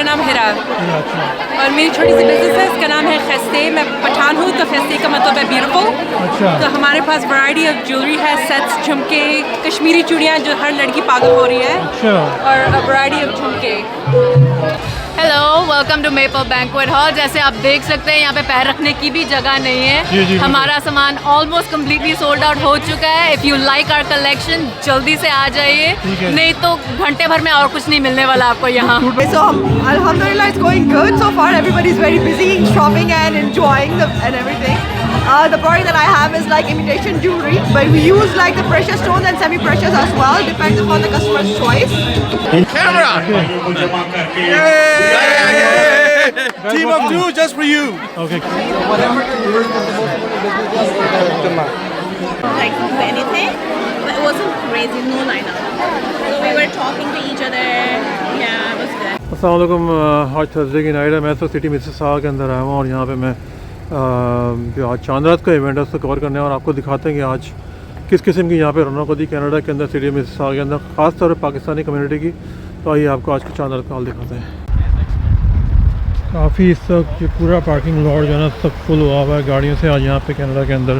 मेरा नाम हिरा अच्छा और मेरी छोटी सी बिज़नेस है, इसका नाम है खस्ते। मैं पठान हूँ तो खस्ते का मतलब है ब्यूटीफुल। अच्छा तो हमारे पास वैरायटी ऑफ ज्वेलरी है, सेट्स, झुमके, कश्मीरी चूड़ियाँ जो हर लड़की पागल हो रही है, अच्छा और वैरायटी ऑफ झुमके। Hello, welcome to Maple banquet hall. जैसे आप देख सकते हैं यहाँ पे पैर रखने की भी जगह नहीं है। जी, हमारा सामान ऑलमोस्ट कम्प्लीटली सोल्ड आउट हो चुका है। If you like our collection जल्दी से आ जाइए, नहीं तो घंटे भर में और कुछ नहीं मिलने वाला आपको यहाँ। So Alhamdulillah, it's going good so far. Everybody's very busy shopping and enjoying and everything. The product that I have is like imitation jewelry, but we use like the precious stones and semi-precious as well, depends upon the customer's choice. Camera! Team of two just for you. Okay like do anything, but it wasn't crazy, no lineup. So we were talking to each other. Yeah, it was good. अस्सलाम वालेकुम। आज Thursday की night है। मैं तो city Mississauga के अंदर आया हूँ और यहाँ पे मैं जो आज चांद रात का इवेंट है उसको कवर करने और आपको दिखाते हैं कि आज किस किस्म की यहाँ पे रौनक होती है कनाडा के अंदर, सिटी मिसिसागा के अंदर, ख़ास तौर पर पाकिस्तानी कम्युनिटी की। तो आइए आपको आज का चांद रात का हाल दिखाते हैं। काफ़ी इस वक्त जो पूरा पार्किंग लॉट जो है ना सब फुल हुआ हुआ है गाड़ियों से। आज यहाँ पे कनाडा के अंदर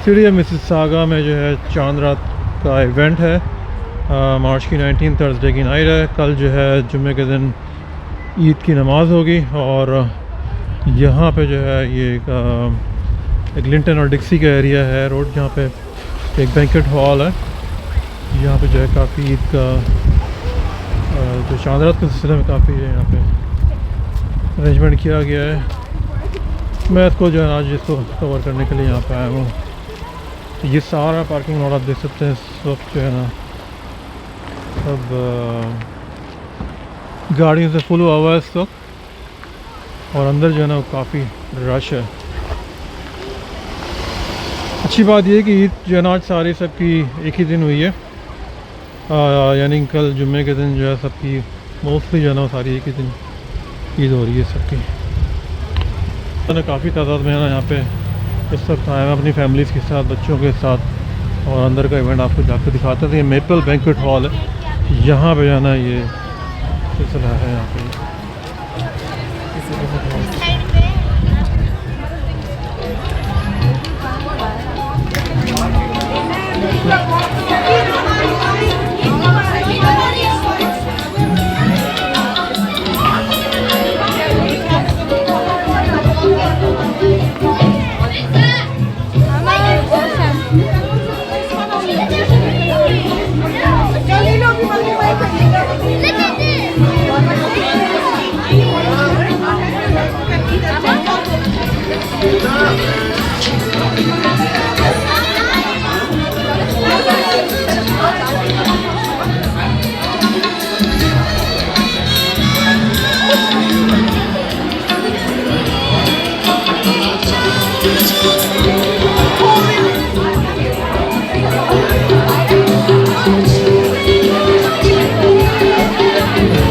सिटी मिसिसागा में जो है चांद रात का इवेंट है। मार्च की 19 थर्सडे की नाइट है। कल जो है जुम्मे के दिन ईद की नमाज़ होगी और यहाँ पे जो है ये एक लिंटन और डिक्सी का एरिया है रोड, जहाँ पे एक बैंक्वेट हॉल है। यहाँ पे जो है काफ़ी ईद का जो चांद रात के सिलसिले में काफ़ी यहाँ पे अरेंजमेंट किया गया है। मैं इसको जो है आज इसको कवर करने के लिए यहाँ पे आया हूँ। ये सारा पार्किंग लॉट आप देख सकते हैं इस वक्त जो है ना सब गाड़ियों से फुल हुआ हुआ है इस वक्त और अंदर जो है ना काफ़ी रश है। अच्छी बात यह है कि ईद जो है ना आज सारी सबकी एक ही दिन हुई है, यानी कल जुम्मे के दिन जो है सबकी मोस्टली जो है ना सारी एक ही दिन ईद हो रही है सबकी। मैंने काफ़ी तादाद में है ना यहाँ पे इस वक्त आया मैं अपनी फैमिलीज़ के साथ, बच्चों के साथ, और अंदर का इवेंट आपको जाकर दिखाते थे। ये मेपल बैंक्वेट हॉल है, यहाँ पे जाना ये सिलसिला है यहाँ पे।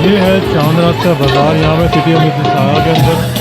ये है चांद रात का बाज़ार यहाँ पे सिटी मिसिसागा के अंदर।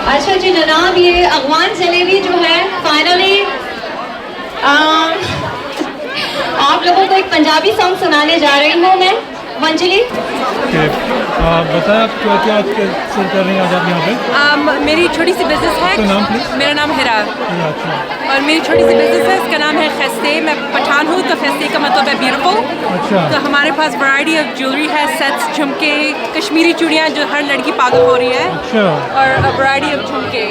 अच्छा जी जनाब, ये अगवान जलेबी जो है फाइनली आप लोगों को एक पंजाबी सॉन्ग सुनाने जा रही हूँ मैं, मंजली। बताएं आप क्या क्या आज सेल कर रही हैं आज आप यहाँ पे? मेरी छोटी सी बिज़नेस है। आपका नाम प्लीज? मेरा नाम हिरा अच्छा और मेरी छोटी सी बिज़नेस है, इसका नाम है खस्ते। मैं पठान हूँ तो खस्ते का मतलब है ब्यूटीफुल। अच्छा तो हमारे पास वैरायटी ऑफ ज्वेलरी है, सेट्स, झुमके, कश्मीरी चूड़ियाँ जो हर लड़की पागल हो रही है, अच्छा और वैरायटी ऑफ झुमके।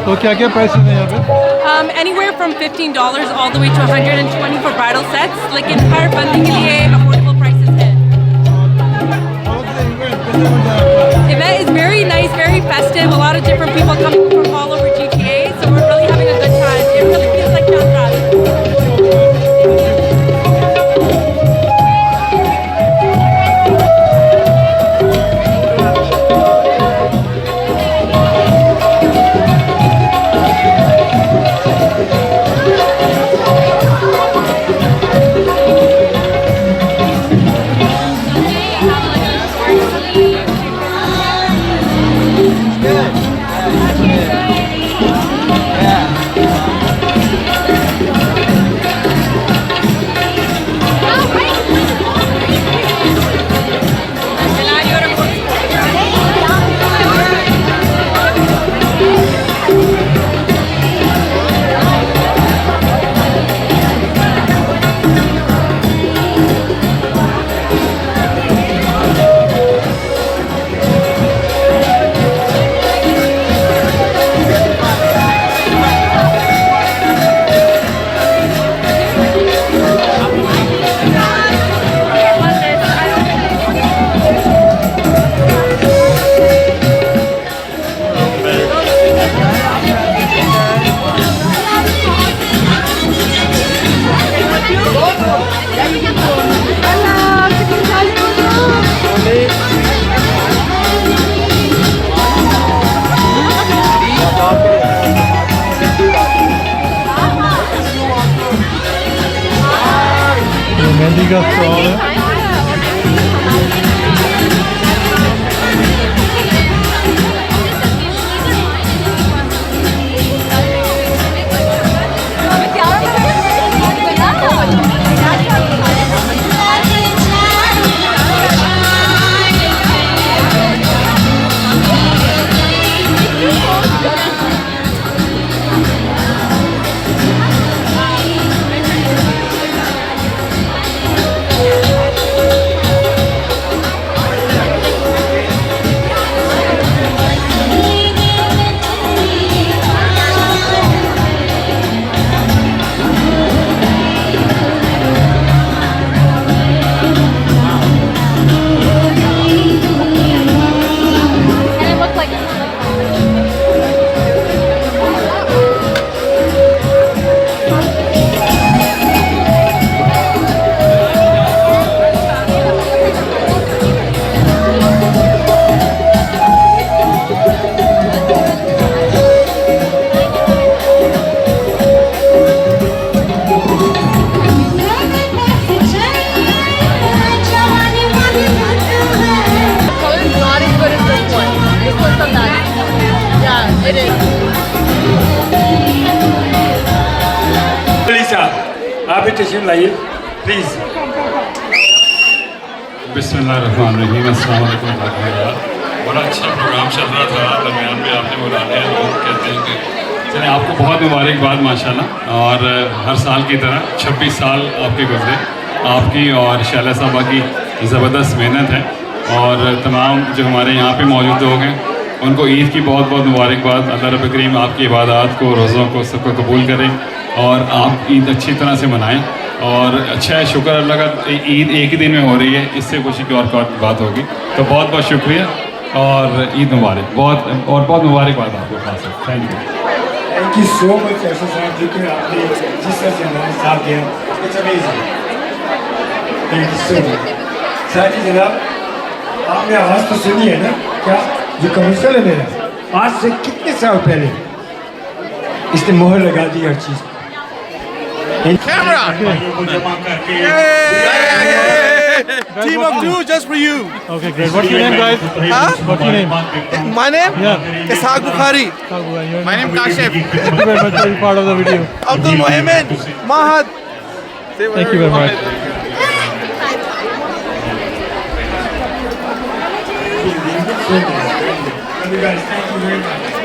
तो क्या क्या प्राइसेस हैं यहाँ पे? Anywhere from $15 all the way to $120 for bridal sets, लेकिन हर बंदी के लिए affordable prices हैं। Event is very nice, very festive. A lot of different people coming from all over GTA, so we're really having a good time. It really feels like Chandra. Mehndi का stall है। आप भी तशरीफ लाइए please. बिस्मिल्लाहिर्रहमानिर्रहीम, अस्सलाम वालेकुम। बड़ा अच्छा प्रोग्राम चल रहा था, दरमियान में आपने बुला लिया। लोग कहते हैं कि चलिए आपको बहुत मुबारकबाद माशाल्लाह। और हर साल की तरह 26 साल आपके गुजरे, आपकी और शैला साहबा की ज़बरदस्त मेहनत है। और तमाम जो हमारे यहाँ पे मौजूद लोग हैं उनको ईद की बहुत बहुत मुबारकबाद। अल्लाह रब्बुल करीम आपकी इबादत को, रोज़ों को, सबको कबूल करें और आप ईद अच्छी तरह से मनाएं। और अच्छा है, शुक्र अल्लाह का, ईद एक ही दिन में हो रही है, इससे खुशी की और बात होगी। तो बहुत बहुत शुक्रिया और ईद मुबारक। बहुत मुबारकबाद आपको खास। थैंक यू सो मच ऐसा साहब जी कि आपने जिस तरह से हमारे साथ दिया, it's amazing. Thank you so much. साथ ही जनाब, आपने आवाज़ तो सुनी है ना, क्या जो कमर्शियल है मेरा, आज से कितने साल पहले इसने मोहर लगा दी हर चीज़। Camera! Team of two just for you. Okay, great. What's your name, guys? Huh? What's your name? My name? Yeah. Ishaq Bukhari. My name Kashif. Thank you very much for being part of the video. Abdul Mohammed. Mahad. Thank you very much. so nice. Love you guys. Thank you very much.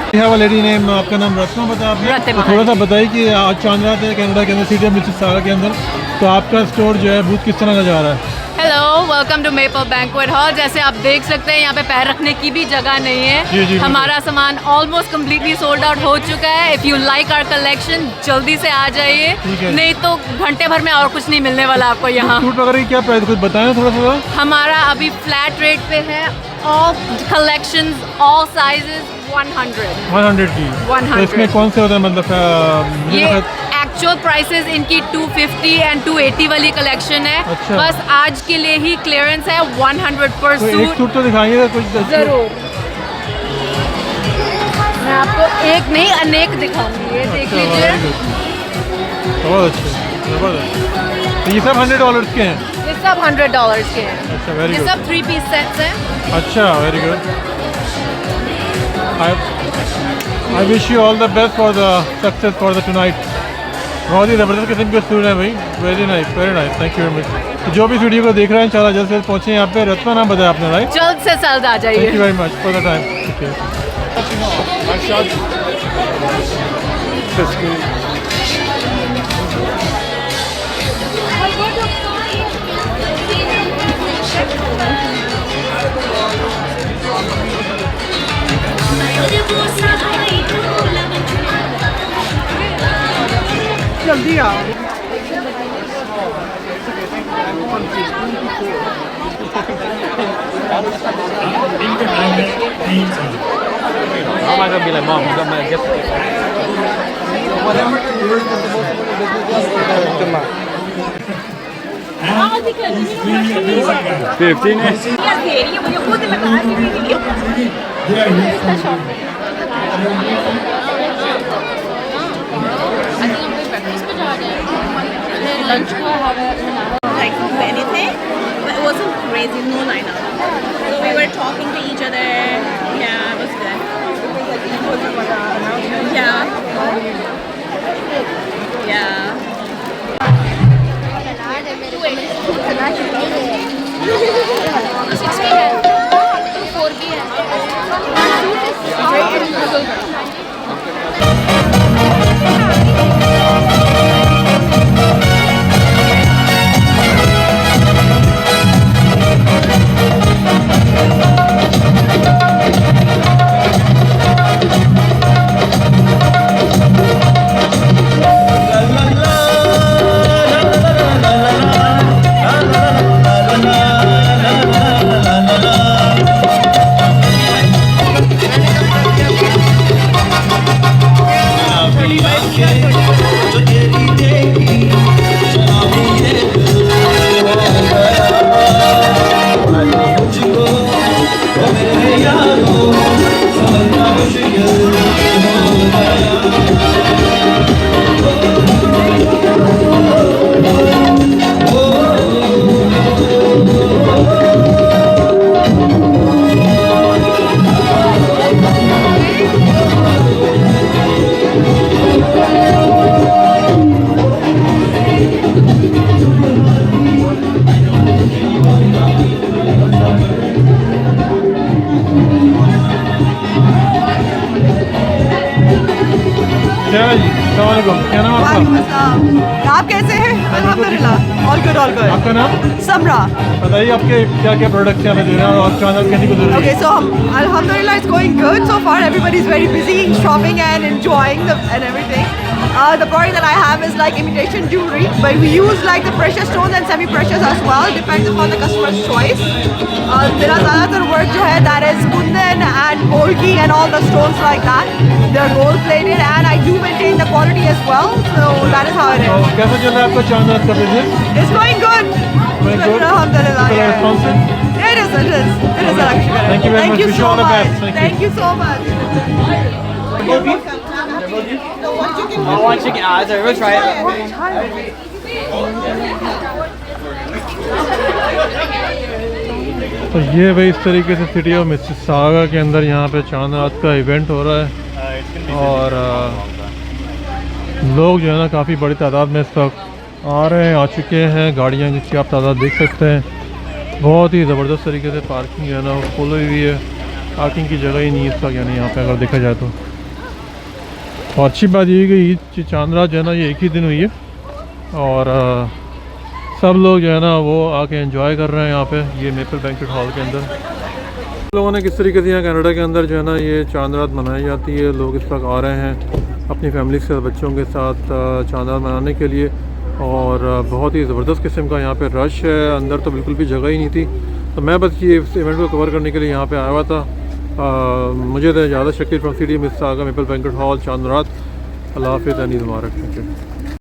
We have a lady name, आपका नाम रत्ना बताया आपने, प्रतिमा, तो थोड़ा सा बताइए कि आज चांद रात है कनाडा के अंदर, सिटी ऑफ मिसिसागा के अंदर, तो आपका स्टोर जो है बूथ किस तरह का जा रहा है? Hello, welcome to Maple banquet hall. जैसे आप देख सकते हैं यहाँ पे पैर रखने की भी जगह नहीं है। जी, जी, हमारा सामान ऑलमोस्ट कम्प्लीटली सोल्ड आउट हो चुका है। If you like our collection जल्दी से आ जाइए, ठीक है। नहीं तो घंटे भर में और कुछ नहीं मिलने वाला आपको यहाँ। सूट वगैरह की क्या प्राइस कुछ बताएं थोड़ा सा। हमारा अभी फ्लैट रेट पे है, ऑल कलेक्शंस ऑल साइजेस 100 की। 100। तो इसमें कौन से होता है, मतलब ये एक्चुअल प्राइसेस इनकी 250 एंड 280 वाली कलेक्शन है। अच्छा। बस आज के लिए ही क्लियरेंस है 100 पर तो एक सूट। सूट तो दिखाइएगा कुछ। जरूर, मैं आपको एक नहीं अनेक दिखाऊंगी। ये देख लीजिए, बहुत अच्छे, जबरदस्त। तो ये सब $100 के हैं? ये सब $100 के हैं। अच्छा, वेरी ये गुड। सब 3 पीस सेट्स हैं। अच्छा, very good. I wish you all the best for the success for the tonight. बहुत ही ज़बरदस्त किस्म के सूट हैं भाई, very nice, thank you very much. तो जो भी वीडियो को देख रहे हैं इंशाल्लाह जल्द से जल्द पहुँचे यहाँ पे। रत्ना नाम बताया आपने, राइट? जल्द से जल्द आ थैंक जाइए। You very much for the time. जल्दी आओ। इनका नाम है तीन साल। Really amazing guy. 15 है। क्या दे रही है मुझे खुद बता रही video. They are here for you. Like anything, but it wasn't crazy, no line up. So we were talking to each other. Yeah, it was good. Yeah. Yeah. क्या जी, अस्सलामुअलैकुम, क्या नाम आपका? वालेकुम अस्सलाम। आप कैसे हैं? अल्हम्दुलिल्लाह, ऑल गुड ऑल गुड। आपका नाम समरा। बताइए आपके क्या क्या प्रोडक्ट्स यहाँ पे दे रहे हैं और चांद रात कैसी गुजर रही Okay, है? so Alhamdulillah, it's going good so far. Everybody's very busy shopping and enjoying and everything. The product that I have is like imitation jewelry, but we use like the precious stones and semi-precious as well, depends upon the customer's choice. मेरा ज़्यादातर work जो है that is kundan and golgi and all the stones like that. They're gold plated and I do maintain the quality as well. So that is how it तो is. कैसा चल रहा है आपका चांद रात का business? It's going good. Going good? Alhamdulillah. People are Yeah. responsive? It It is a luxury. Thank you very much. Wish you all the best. Thank you. Thank you so much. I want chicken. We'll try it. तो ये भाई इस तरीके से city of Mississauga के अंदर यहाँ पे चांद रात का इवेंट हो रहा है और लोग जो है ना काफ़ी बड़ी तादाद में इस वक्त आ रहे हैं, आ चुके हैं। गाड़ियाँ जिसकी आप तादाद देख सकते हैं, बहुत ही ज़बरदस्त तरीके से पार्किंग जो है ना वो फुल हुई है। पार्किंग की जगह ही नहीं है इस वक्त, यानी यहाँ पे अगर देखा जाए तो। और अच्छी बात ये कि ईद चांद रात जो है ना ये एक ही दिन हुई है और सब लोग जो है ना वो आके एंजॉय कर रहे हैं यहाँ पे, ये मेपल बैंक्वेट हॉल के अंदर। लोगों ने किस तरीके से यहाँ कनाडा के अंदर जो है ना ये चांद रात मनाई जाती है। लोग इस वक्त आ रहे हैं अपनी फैमिली के बच्चों के साथ चांद रात मनाने के लिए और बहुत ही ज़बरदस्त किस्म का यहाँ पे रश है। अंदर तो बिल्कुल भी जगह ही नहीं थी, तो मैं बस ये इस इवेंट को कवर करने के लिए यहाँ पे आया हुआ था। मुझे तो ज़्यादा Shakeel from city Mississauga maple banquet hall चांद रात। अल्लाह हाफ़िज़, मुबारक।